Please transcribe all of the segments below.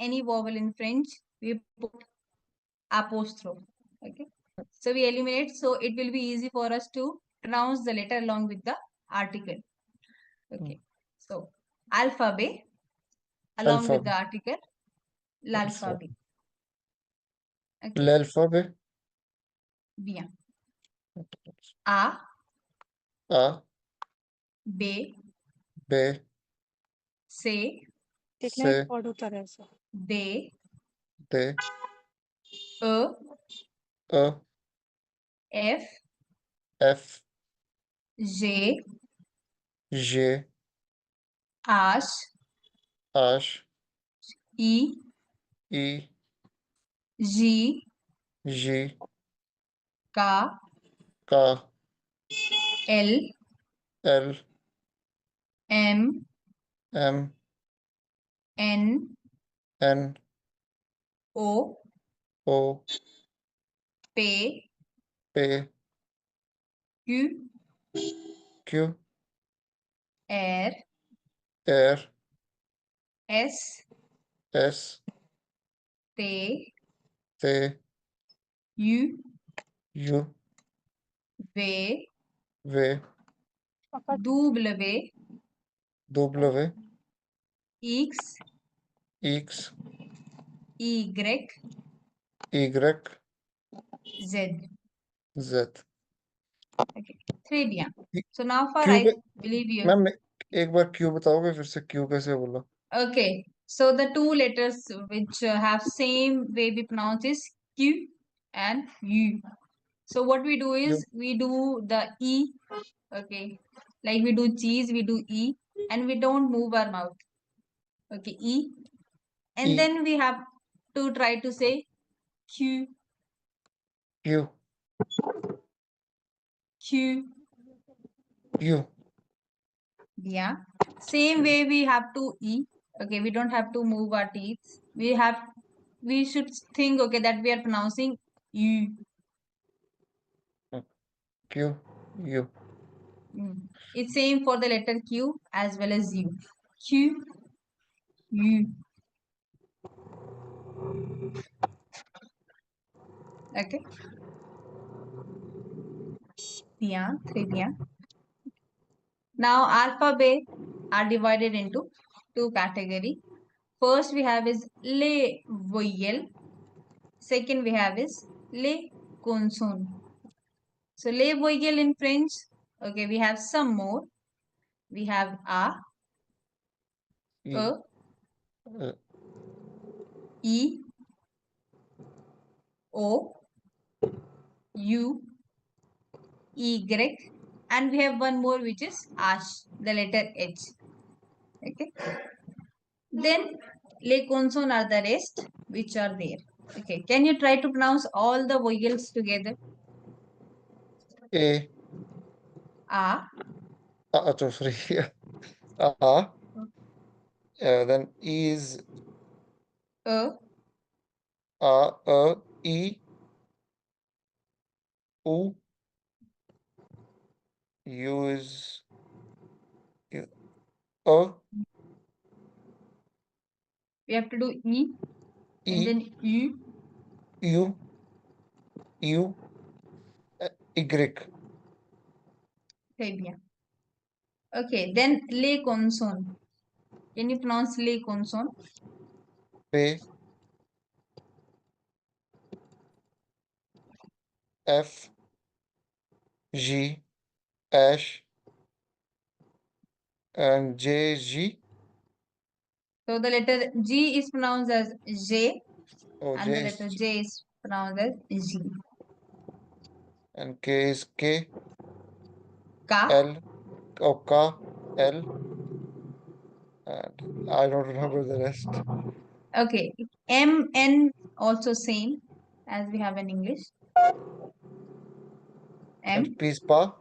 any vowel in French, we put apostrophe. Okay. So we eliminate, so it will be easy for us to pronounce the letter along with the article. Mm. Okay. So alphabet along with the Alphabet. article, Alphabet. l'alphabet. Okay. L'alphabet. Bien. A, A, B, B, C, देखना एक C, word होता है ऐसा D, D, E, E, F, F, G, G, H, H, I, I, J, J, K, K, L, L, M, M, N, N, O, O, P, P, Q, Q, R, R, S, S, T, T, U, U, V, V, W, W, X, X, Y, Y, Z. Z. Okay. Très bien. So now for Q I पे believe you. Ma'am एक बार Q बताओगे फिर से Q कैसे बोला Okay. So the two letters which have same way we pronounce is Q and U. So what we do Q is we do the E. Okay. Like we do cheese, we do E, and we don't move our mouth. Okay, E. E And then we have to try to say Q, Q Q. Q Yeah. Same way we have to E. Okay, we don't have to move our teeth. We should think, okay, that we are pronouncing U. Q U It's same for the letter Q as well as U. Q, U. Okay. Yeah, très bien. Now alphabet are divided into two category. First we have is les voyelles. Second we have is les consonnes. So les voyelles in French. Okay, we have some more. We have A, E E, E, O, U, Y, and we have one more which is H, the letter H. Okay. Then les consonnes are the rest which are there. Okay. Can you try to pronounce all the vowels together? A A, अच्छा sorry आ then is E, a e u u is u, a we have to do E and e then U. u u y Très bien. Okay. Then les consonnes. Can you pronounce les consonnes? p f g h and j g So the letter G is pronounced as J oh and the j letter is J is pronounced as G. and k is k Ka. l oh k l and I don't remember the rest Okay. M, N also same as we have in English. and M, p is pa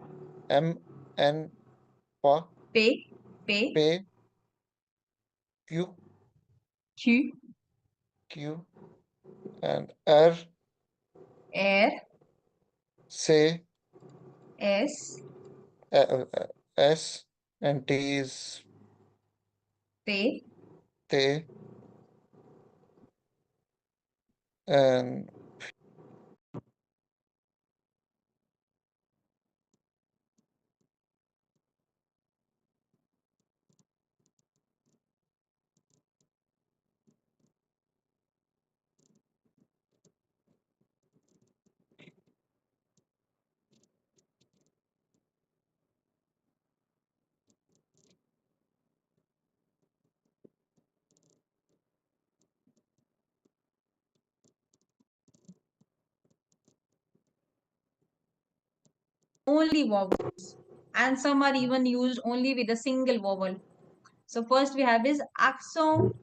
m n pa P, P, p q Q, q and r R, c S, s and t is T, t and only vowels, and some are even used only with a single vowel. So first we have is accent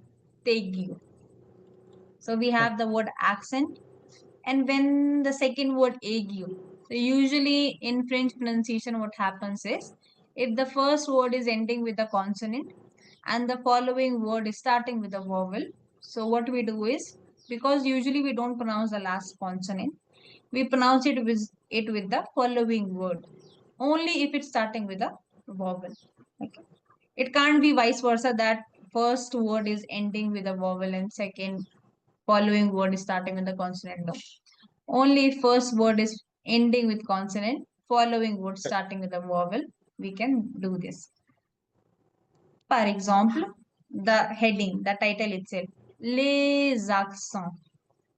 aigu. So we oh, have the word accent, and when the second word aigu. So usually in French pronunciation, what happens is if the first word is ending with a consonant and the following word is starting with a vowel. So what we do is, because usually we don't pronounce the last consonant, we pronounce it with the following word only if it's starting with a vowel. Okay. It can't be vice versa that first word is ending with a vowel and second following word is starting with a consonant. No. Only if first word is ending with consonant, following word starting with a vowel, we can do this. For example, the heading, the title itself, les accents,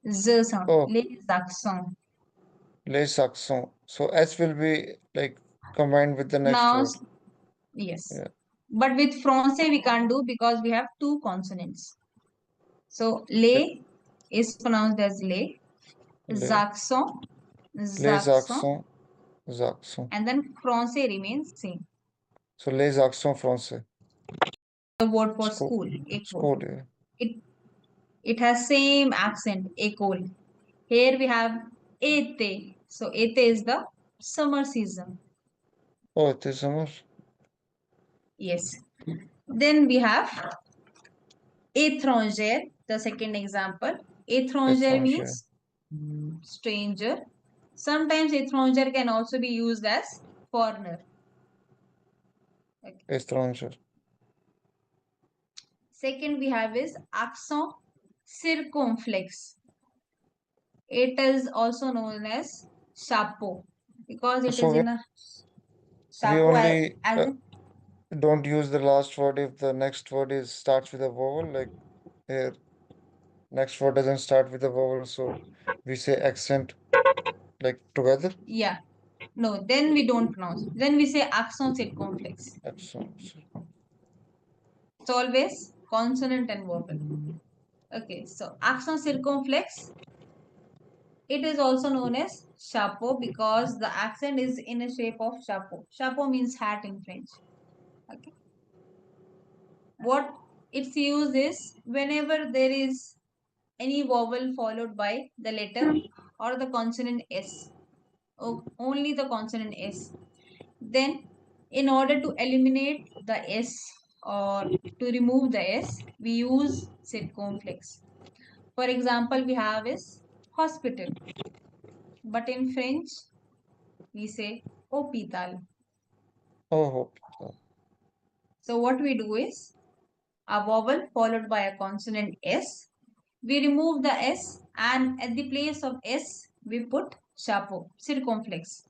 the sound, oh, les accents. les accents. So S will be like combined with the next Now, word. yes, Yeah, but with Francais we can't do because we have two consonants. So yeah. les is pronounced as les, Les, accents, les accents, accents, accents. and then Francais remains same. So les accents français. The word for School, school, école. school. Yeah. It it has same accent, école. Here we have été. So été is the summer season. Oh, it is summer. Yes. Then we have étranger, the second example. Étranger Étranger, means stranger. Sometimes étranger can also be used as foreigner. Okay. étranger. Second we have is accent circumflex. It is also known as chapeau because it is So in a we chapeau only as in don't use the last word if the next word is starts with a vowel. Like here, next word doesn't start with a vowel, so we say accent like together. yeah. No, then we don't pronounce. Then we say accent circumflex. Accent. It's always consonant and vowel. Okay, so accent circumflex. It is also known as chapeau because the accent is in a shape of chapeau. Chapeau means hat in French. Okay. What its use is whenever there is any vowel followed by the letter or the consonant S. Only the consonant S. Then, in order to eliminate the S or to remove the S, we use circumflex. For example, we have is hospital, but in French we say hôpital. Oh, hope. So what we do is a vowel followed by a consonant S. We remove the S and at the place of S we put chapeau, circumflex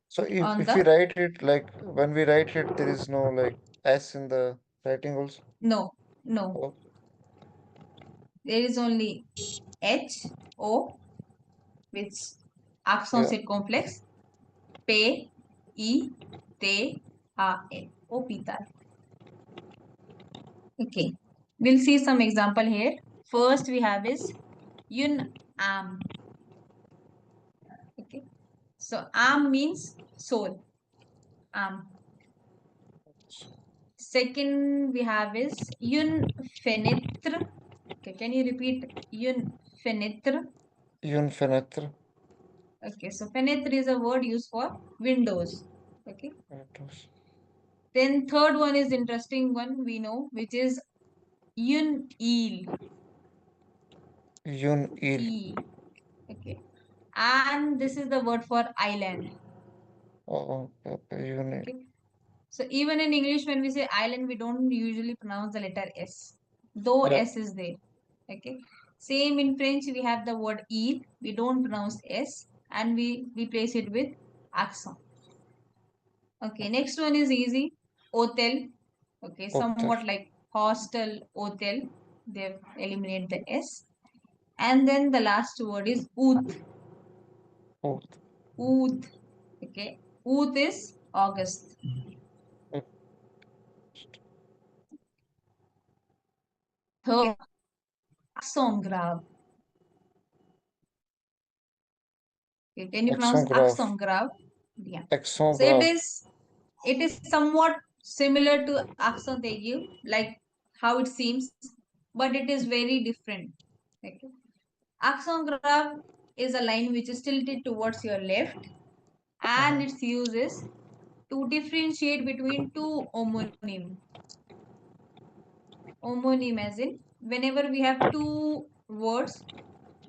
So on if we the write it like when we write it, there is no like S in the writing also. no, no. Oh, There is only H O which accent yeah. circumflex P I T A L hospital. Okay, we'll see some example here. First we have is yun am. Okay, so am means soul. Am. Second we have is yun fenêtre. Okay, can you repeat yun fenêtre? Une fenêtre. Okay, so fenêtre is a word used for windows. Okay. Windows. Then third one is interesting one we know, which is yun eel. Une île. E. Okay. And this is the word for island. Oh, okay. Une île. Okay. So even in English, when we say island, we don't usually pronounce the letter S, though Yeah. S is there. Okay. Same in French, we have the word il. We don't pronounce s, and we replace it with accent. Okay. Next one is easy. Hotel. Okay. Hotel. Somewhat like hostel, hotel. They eliminate the s. And then the last word is ooth. Oath. Ooth. Okay. Ooth is August. Oath. Third, accent grave. Okay. Can you pronounce Accent grave. accent grave? Yeah. Accent So it grave. is somewhat similar to accent aigu, like how it seems, but it is very different. Okay. Accent grave is a line which is tilted towards your left, and Mhm. its use is to differentiate between two homonym. Homonym as in whenever we have two words,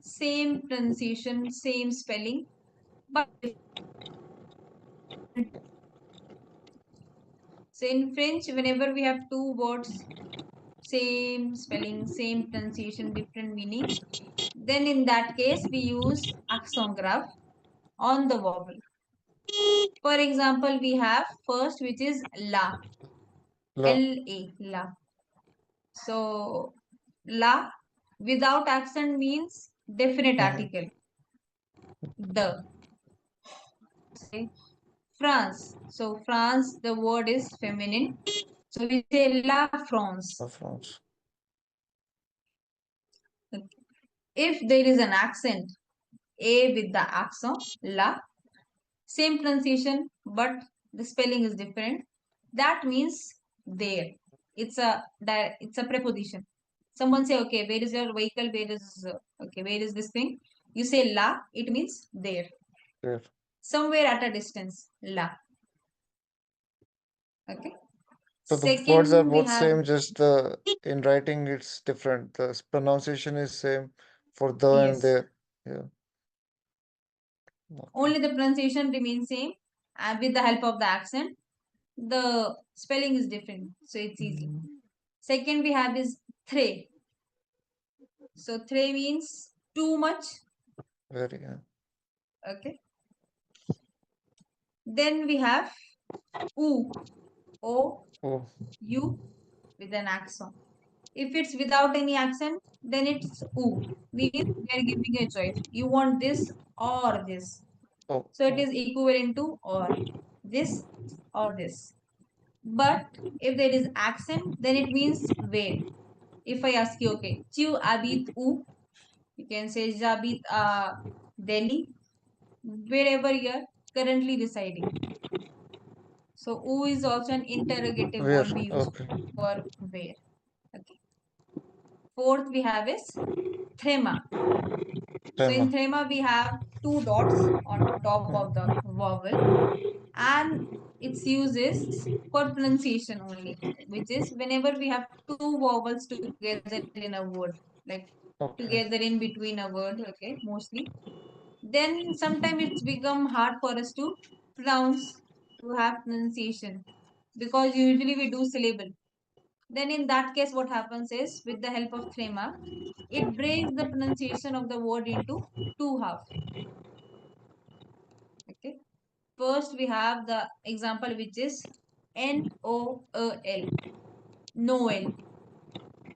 same pronunciation, same spelling, but so in French, whenever we have two words, same spelling, same pronunciation, different meaning, then in that case we use accent grave on the vowel. For example, we have first which is la, La. la, la. So la without accent means definite Mhm. article. The say France. So France, the word is feminine. So we say la France. La France. If there is an accent, a with the accent, la, same pronunciation, but the spelling is different. That means there. It's a preposition. Someone say, okay, where is your vehicle? Where is this thing? You say la, it means there. There. Somewhere at a distance, la. Okay. So the words are Second, we both have same, just the in writing it's different. The pronunciation is same for the and yes. there. Yeah. Okay. Only the pronunciation remains same, and with the help of the accent, the spelling is different, so it's easy. Mhm. Second, we have is thre. So thre means too much. Very. Yeah. Okay. Then we have u, o, Oh. u with an accent. If it's without any accent, then it's u. Means we are giving a choice. You want this or this. Oh. So it Oh. is equivalent to or this or this. But if there is accent, then it means where. If I ask you, okay, tu habites où? You can say Jabit Delhi, wherever you are currently residing. So who is also an interrogative Where? word we use Okay. for where. Okay. Fourth we have is thema. So in Tema. thema we have two dots on top of the vowel, and its use is for pronunciation only, which is whenever we have two vowels together in a word, like Okay. together in between a word, okay, mostly, then sometimes it's become hard for us to pronounce, to have pronunciation, because usually we do syllable. Then in that case what happens is with the help of threma, it breaks the pronunciation of the word into two half. Okay. First we have the example which is Noel, Noel.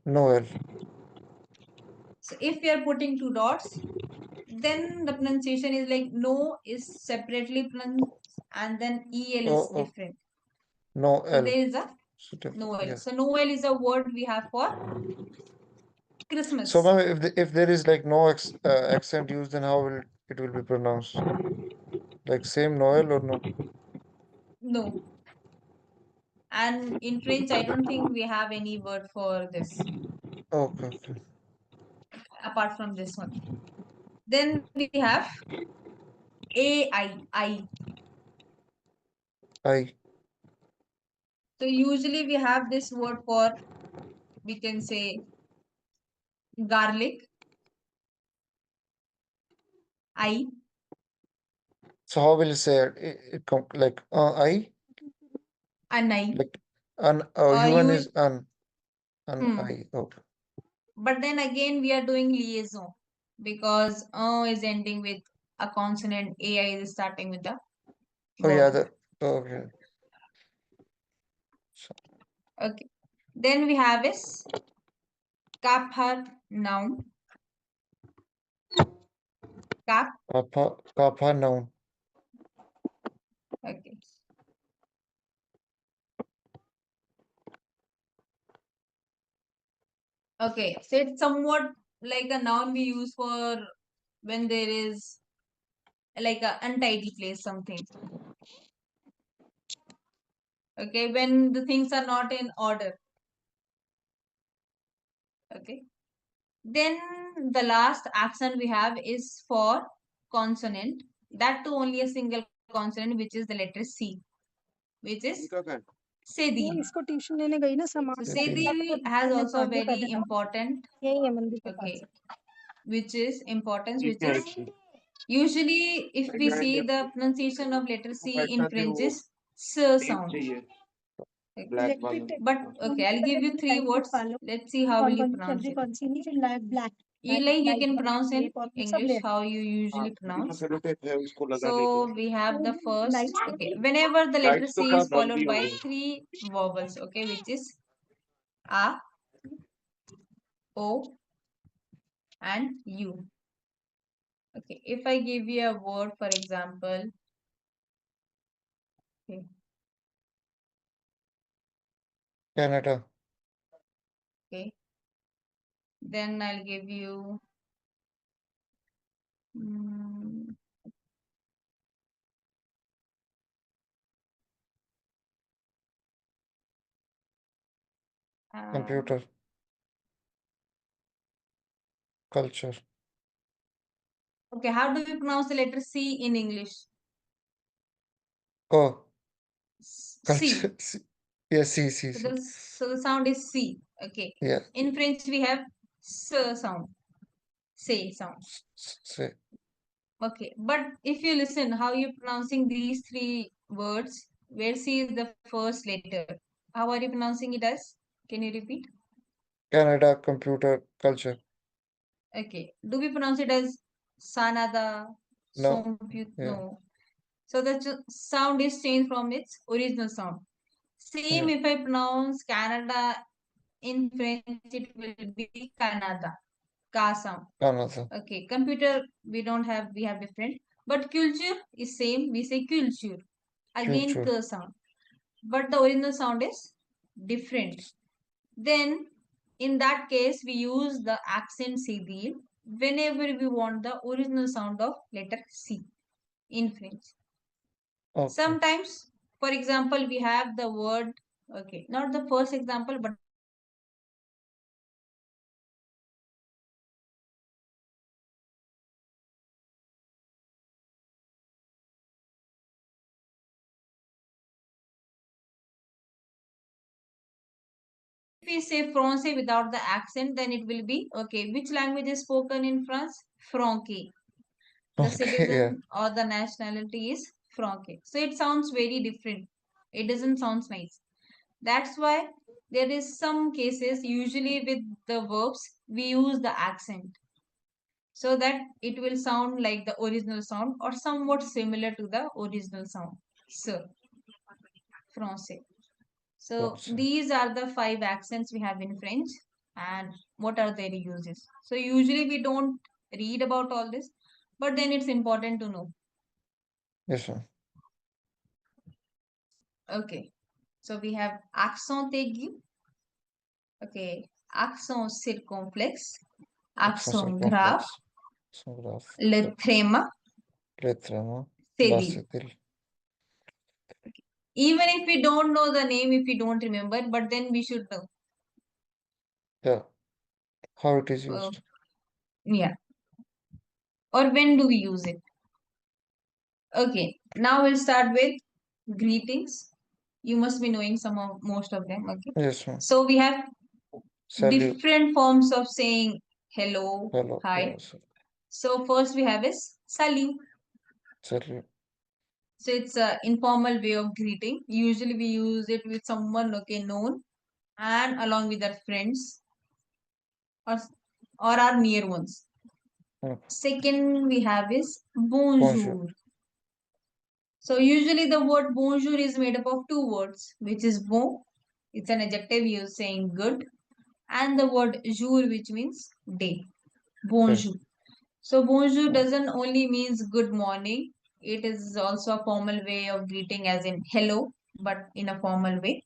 Noel. So if we are putting two dots, then the pronunciation is like no is separately pronounced, and then el Oh. is Oh. different. So Noel. there is a So different. Noel. Yeah. So Noel is a word we have for So, Christmas. ma'am, if there is like no accent used, then how will it will be pronounced? Like same Noel or no? No. And in French, I don't think we have any word for this Okay. Okay. apart from this one. Then we have I. I. So usually we have this word for, we can say, garlic, I, So how will you say it? Like I. and I. Like an. Oh, human You, is an. An hmm, I. Okay. But then again, we are doing liaison because is ending with a consonant, AI is starting with the Oh yeah, vowel. the okay. So, Okay. Then we have is kapha noun. Kap. kapha noun. Okay. Okay. So it's somewhat like a noun we use for when there is like a untidy place, something. Okay. When the things are not in order. Okay. Then the last accent we have is for consonant. That too only a single consonant, which is the letter C, which is वो Sedil. इसको tuition लेने गई ना So सामान Maybe Sedil has मैंने also a भाग्य very पैदा था important, यही है मंदिर के पास okay, which is importance, which is usually if we see the pronunciation of letter C in French is S sound. Okay. Electric But okay, I'll give you three words. Let's see how will you कौन सी pronounce salary it. कौन सी नहीं फिर live black You like you can black pronounce in tape और सब English ले how you usually pronounce. उसको So we have the first, light okay, whenever the letter C is followed by three vowels, okay, which is A, O, and U. Okay, if I give you a word, for example, okay, Canada. okay, then I'll give you mm, uh, Computer. Culture. okay, how do we pronounce the letter C in English? Oh, C. culture. Yes, see, see, So see. the sound is C. Okay. Yeah. In French we have S sound, say sound. Say Okay, but if you listen how you pronouncing these three words, where C is the first letter, how are you pronouncing it as? Can you repeat? Canada. Computer. Culture. Okay, do we pronounce it as Sanada, No. Somput? Yeah. No. So the sound is changed from its original sound. Same Yeah. if I pronounce Canada in French, it will be Canada, Ka sound. Canada. Okay, computer we don't have, we have different. But culture is same, we say culture. Again, Culture. K sound. But the original sound is different. Then, in that case, we use the accent CD whenever we want the original sound of letter C in French. Okay. Sometimes, for example, we have the word, okay, not the first example, but the second example. If we have the word if we say Francais without the accent, then it will be okay. Which language is spoken in France? Franque. The Okay. Yeah. citizen or the nationality is Franque. So it sounds very different. It doesn't sound nice. That's why there is some cases usually with the verbs we use the accent so that it will sound like the original sound or somewhat similar to the original sound. So, Francais. So Also. these are the five accents we have in French and what are their uses. So usually we don't read about all this, but then it's important to know. Yes, ma'am. Okay. So we have accent aigu, okay, accent circonflexe, Accent accent grave, circumflex. Sonograph. le tréma, Letra. No. cédille. Basetil. Even if we don't know the name, if we don't remember, but then we should know. Yeah. How it is Uh, used. yeah. Or when do we use it? Okay. Now we'll start with greetings. You must be knowing some of most of them. Okay. Yes, ma'am. So we have Salute. different forms of saying hello, Hello. hi. Yes. So first we have is salut. Salute. So it's a informal way of greeting. Usually we use it with someone okay known and along with our friends or, or our near ones. Okay. Second we have is Bonjour. bonjour. So usually the word bonjour is made up of two words, which is bon, it's an adjective used saying good, and the word jour, which means day. Okay. Bonjour. So bonjour Oh, doesn't only means good morning. It is also a formal way of greeting, as in hello, but in a formal way.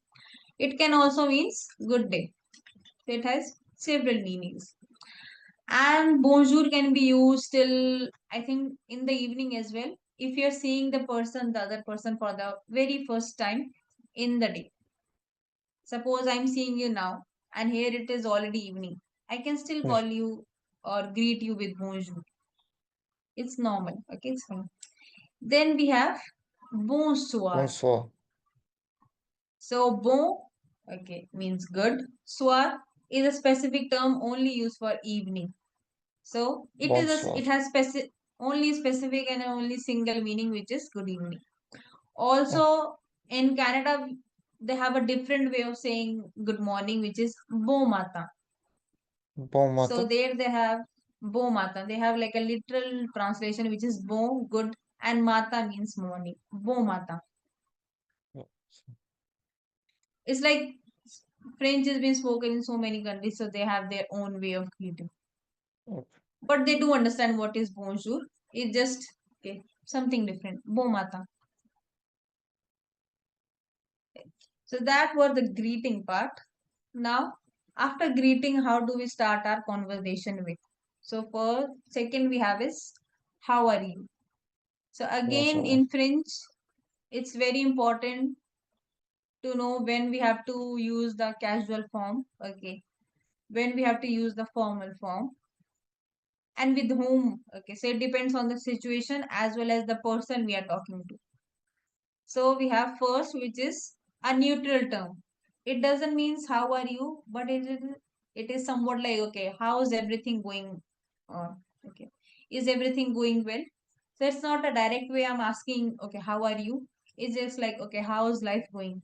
It can also means good day. It has several meanings. And bonjour can be used till I think in the evening as well. If you're seeing the other person for the very first time in the day. Suppose I'm seeing you now and here it is already evening. I can still call yes. you or greet you with bonjour. It's normal. Okay, it's fine. Then we have bonsoir. Bonsoir. So bon, okay, means good. Soir is a specific term only used for evening. So Bonsoir. it has only specific and only single meaning, which is good evening. Also in Canada they have a different way of saying good morning, which is bon matin. Bon So matin. there they have bon matin. They have like a literal translation, which is bon good, and mata means morning. Bon matin. Oh, It's like French has been spoken in so many countries, so they have their own way of greeting. okay. But they do understand what is bonjour. It's just okay, something different. Bon matin. So that were the greeting part. Now, after greeting, how do we start our conversation with? So for second we have is how are you? So Comment ça again va? in French, it's very important to know when we have to use the casual form, okay, when we have to use the formal form, and with whom. Okay, so it depends on the situation as well as the person we are talking to. So we have first, which is a neutral term. It doesn't means how are you, but it is somewhat like okay, how is everything going on? Okay, is everything going well? So it's not a direct way I'm asking. Okay, how are you? It's just like okay, how is life going?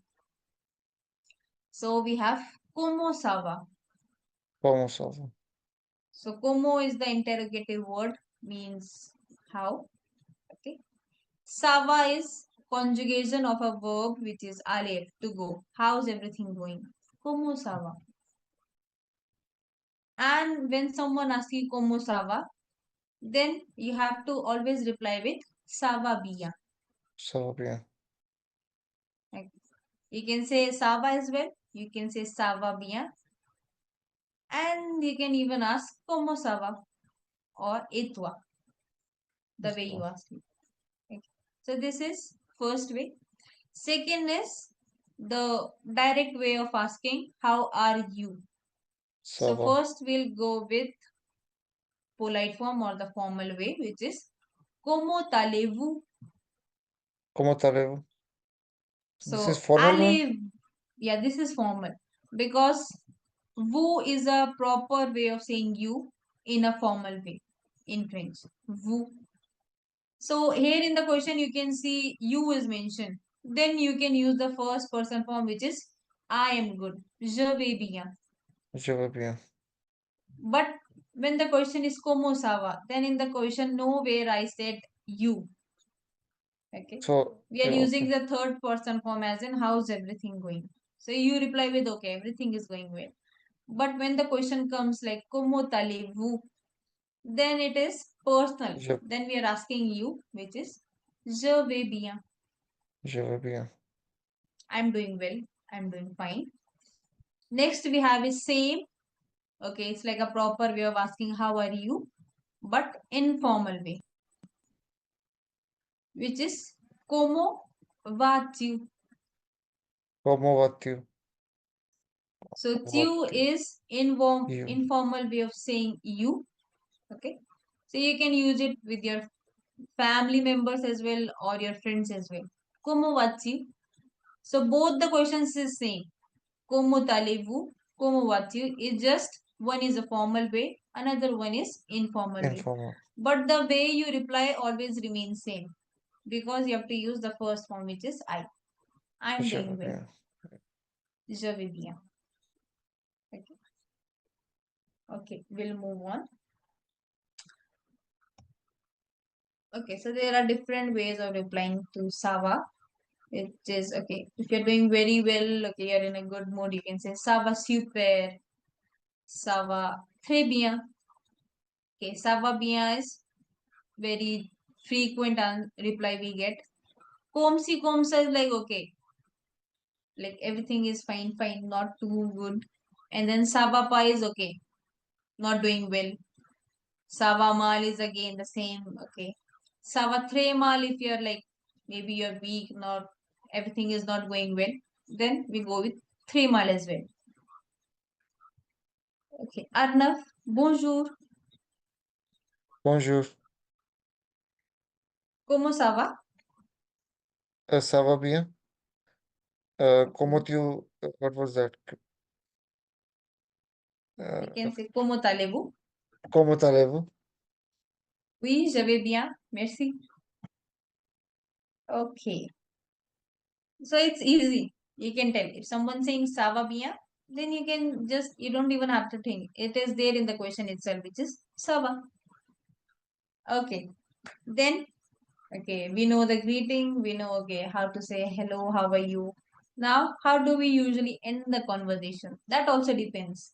So we have como ça va. Comment ça va? So como is the interrogative word, means how. Okay. Sava is conjugation of a verb which is aller, to go. How's everything going? Como sava. And when someone asks you como sava, then you have to always reply with sava bia. Ça va bien. Like, you can say sava as well. You can say sava bia. And you can even ask como sava or etwa, the way you Histoire. ask it. Okay. So this is first way. Second is the direct way of asking, how are you? Ça So va. first we'll go with polite form or the formal way, which is ¿Cómo allez-vous? Comment allez-vous? This is So formal one? allez, yeah, this is formal because vous is a proper way of saying you in a formal way in French. Vous. So here in the question you can see you is mentioned. Then you can use the first person form, which is I am good. Je vais bien. Je vais bien. But when the question is como ça va, then in the question nowhere I said you. Okay. So, We are yeah, using okay. the third person form as in how's everything going. So you reply with okay, everything is going well. But when the question comes like como allez-vous, then it is personal. Je, Then we are asking you, which is je vais bien. je vais bien. I'm doing well. I'm doing fine. Next we have is same. Okay, it's like a proper way of asking how are you, but informal way, which is como vas-tu? Comment vas-tu? So tu Vas-tu? is You. informal way of saying you. Okay. So you can use it with your family members as well or your friends as well. Como vas-tu? So both the questions is same. Como allez-vous? Como vas-tu? It's just one is a formal way, another one is informal way. Informal. But the way you reply always remains same because you have to use the first form, which is I. I'm Je doing vais well. bien. Je vais bien. Okay. Okay, we'll move on. Okay, so there are different ways of replying to Sava. It is okay. If you're doing very well, okay, you're in a good mood, you can say Ça va super, ça va très bien. Okay, ça va bien is very frequent reply we get. Comme si comme sa is like okay, like everything is fine, fine, not too good. And then ça va pas is okay, not doing well. Ça va mal is again the same, okay. Ça va très mal if you're like maybe you're weak, not everything is not going well. Then we go with très mal as well. Okay, Arnav, bonjour, Bonjour. comment ça va? Ça va bien? Okay, What was that? we Uh, can say comment allez-vous? Comment allez-vous? Oui, je vais bien, merci. Okay, so it's easy. You can tell if someone saying ça va bien, then you can just you don't even have to think. It is there in the question itself, which is ça va. Okay, then okay, we know the greeting, we know okay how to say hello, how are you. Now, how do we usually end the conversation? That also depends.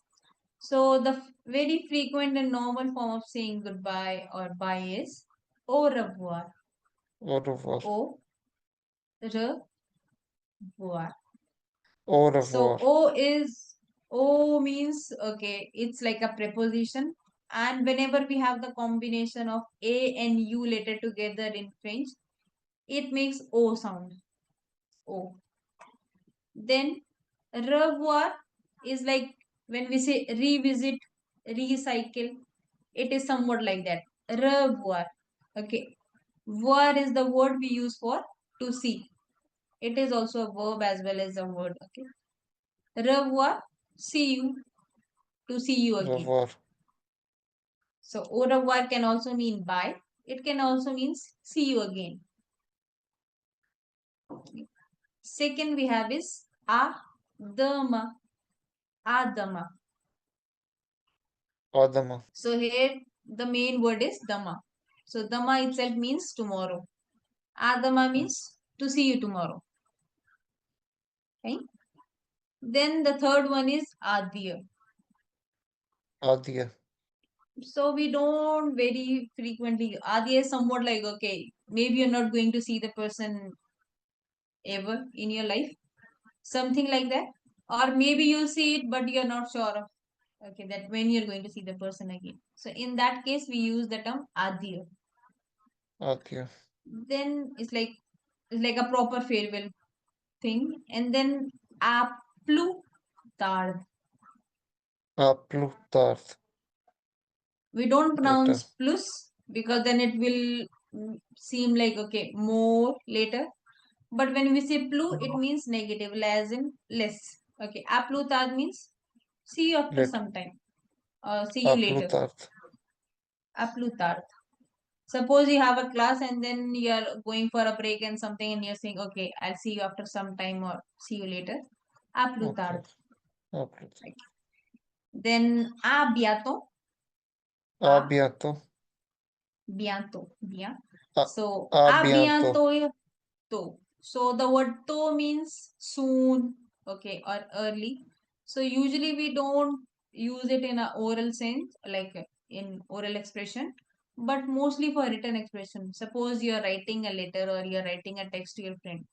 So the very frequent and normal form of saying goodbye or bye is au revoir. Au revoir. Au revoir. Au So revoir. O means okay, it's like a preposition. And whenever we have the combination of A and U letter together in French, it makes O sound. O. Then revoir is like when we say revisit, recycle, it is somewhat like that. Revoir. Okay. Voir is the word we use for to see. It is also a verb as well as a word. Okay. Revoir, see you, to see you again. Revoir. So au revoir can also mean bye. It can also mean see you again. Second we have is adama. Adama. Adama. So here the main word is dama. So dama itself means tomorrow. Adama means to see you tomorrow. Okay. Then the third one is adya. Adia. So we don't very frequently. Adya is somewhat like okay, maybe you're not going to see the person ever in your life, something like that. Or maybe you'll see it, but you're not sure of okay that when you're going to see the person again. So in that case, we use the term adya. Adia. Then it's like a proper farewell thing. And then aplu tard. A plus We don't later. pronounce plus because then it will seem like okay more later. But when we say plu, it means negative, as in less. Okay, aplu tard means see you after Later. some time. See A you later. plus Aplu tard. Suppose you have a class and then you are going for a break and something and you're saying, okay, I'll see you after some time or see you later. Aplu Okay. tard. A plus. Then a bientôt. A A bientôt. bientôt. Bien. A, So a a bientôt. bientôt to. So the word to means soon, okay, or early. So usually we don't use it in a oral sense, like in oral expression, but mostly for written expression. Suppose you're writing a letter or you're writing a text to your friend,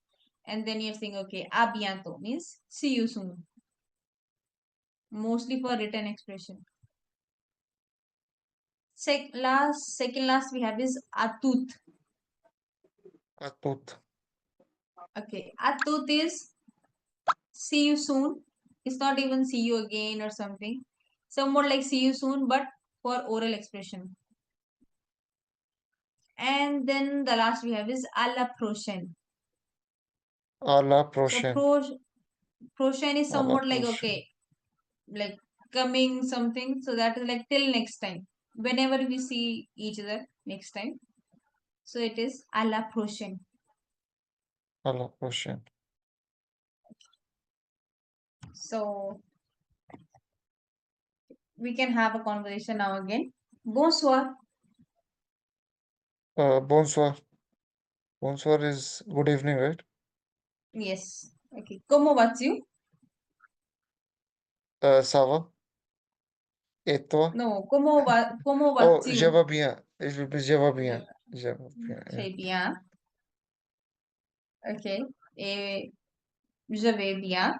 and then you're saying, okay, a bientôt means see you soon. Mostly for written expression. Second last we have is atut. A tout. Okay, atut is see you soon. It's not even see you again or something. Somewhat like see you soon, but for oral expression. And then the last we have is a la prochaine. A la So prochaine. prochaine is A la somewhat like prochaine. okay, like coming something. So that is like till next time. Whenever we see each other next time. So it is a la prochaine. A la prochaine. So we can have a conversation now again. Bonsoir. Bonsoir. Bonsoir is good evening, right? Yes. Okay. Como vas-tu? Ça va? Et toi? No. Como Oh, je vas-tu? vais bien. Je vais bien. Je vais bien. Yeah. Très bien. Ok. Et je vais bien.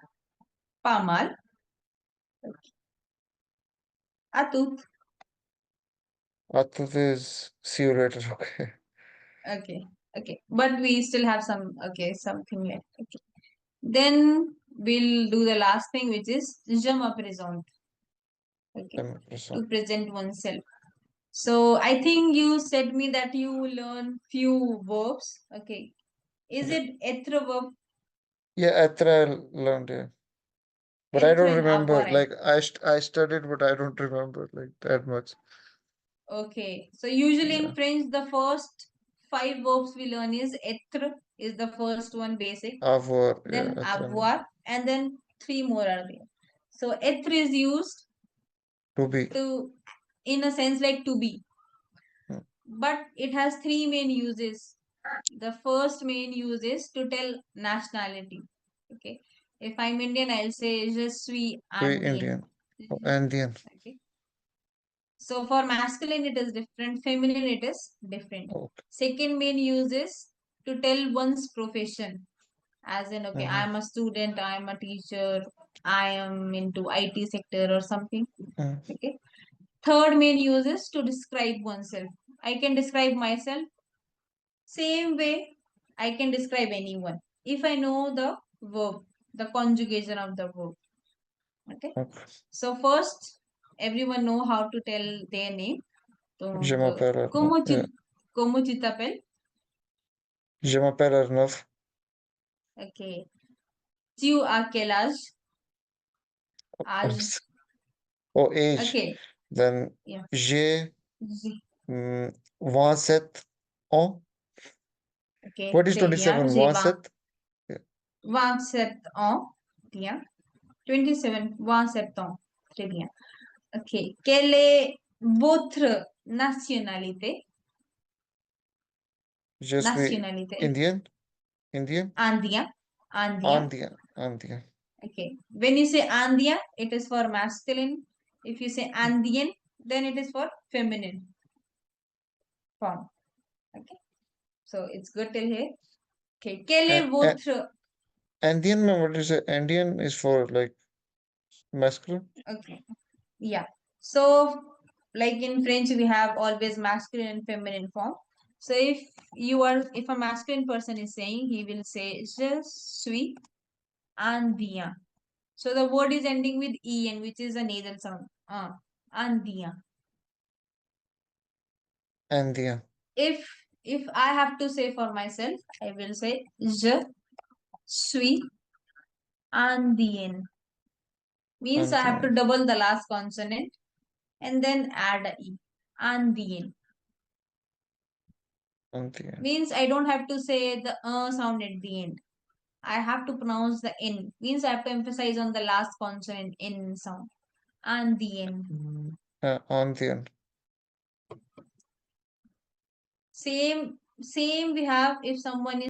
Pas mal. À toutes. Atul is see you later. Okay. Okay. Okay. But we still have some, okay, something left. Okay. Then we'll do the last thing, which is je me présente. Okay. To present oneself. So I think you said me that you learn few verbs. Okay. Is Yeah. it être verb, Yeah, Atra I learned, yeah. But I être don't and remember. avoir? Like I studied, but I don't remember like that much. Okay. So usually Yeah. in French, the first five verbs we learn is être is the first one basic, Avoir, yeah, then Atra. avoir, and then three more are there. So être is used To be. to, in a sense, like to be, Mm. but it has three main uses. The first main use is to tell nationality. Okay. If I'm Indian, I'll say je suis To be Indian. Indian. Oh, Indian. Okay. So for masculine, it is different. Feminine, it is different. Okay. Second main use is to tell one's profession. As in, okay, Mm-hmm. I'm a student, I'm a teacher, I am into IT sector or something. Mm. Okay. Third main use is to describe oneself. I can describe myself same way I can describe anyone if I know the verb, the conjugation of the verb. Okay. Okay. So first, everyone know how to tell their name. Je Donc, m'appelle Arnaud. comment Yeah. comment tu t'appelles? Je m'appelle Arnaud. Okay. Tu as quel âge? Âge. Oh, age. Okay. Then Yeah. j'ai J- 27 ans. Okay. What is Très bien. 27? J'ai 27? Yeah. 27 ans. Bien. 27, 27 ans. Très bien. Ok. Quelle est votre nationalité? Je suis Nationalité. Indian. Indian? Andien. Andien. Andian. Andian. Okay. When you say Andien, it is for masculine. If you say Andien, then it is for feminine form. Okay. So it's good till here. Okay. Quelle est And votre. Andean, what is it? Andean is for like masculine. Okay. Yeah. So, like in French, we have always masculine and feminine form. So if a masculine person is saying, he will say je suis andien. So the word is ending with en, which is a nasal sound. Andien. Andean. If if I have to say for myself, I will say je suis andien. Means I have to Andean. double the last consonant and then add a e. Andien. Andean. Means I don't have to say the sound at the end. I have to pronounce the N. Means I have to emphasize on the last consonant N sound. And the N. Andean. Same we have if someone is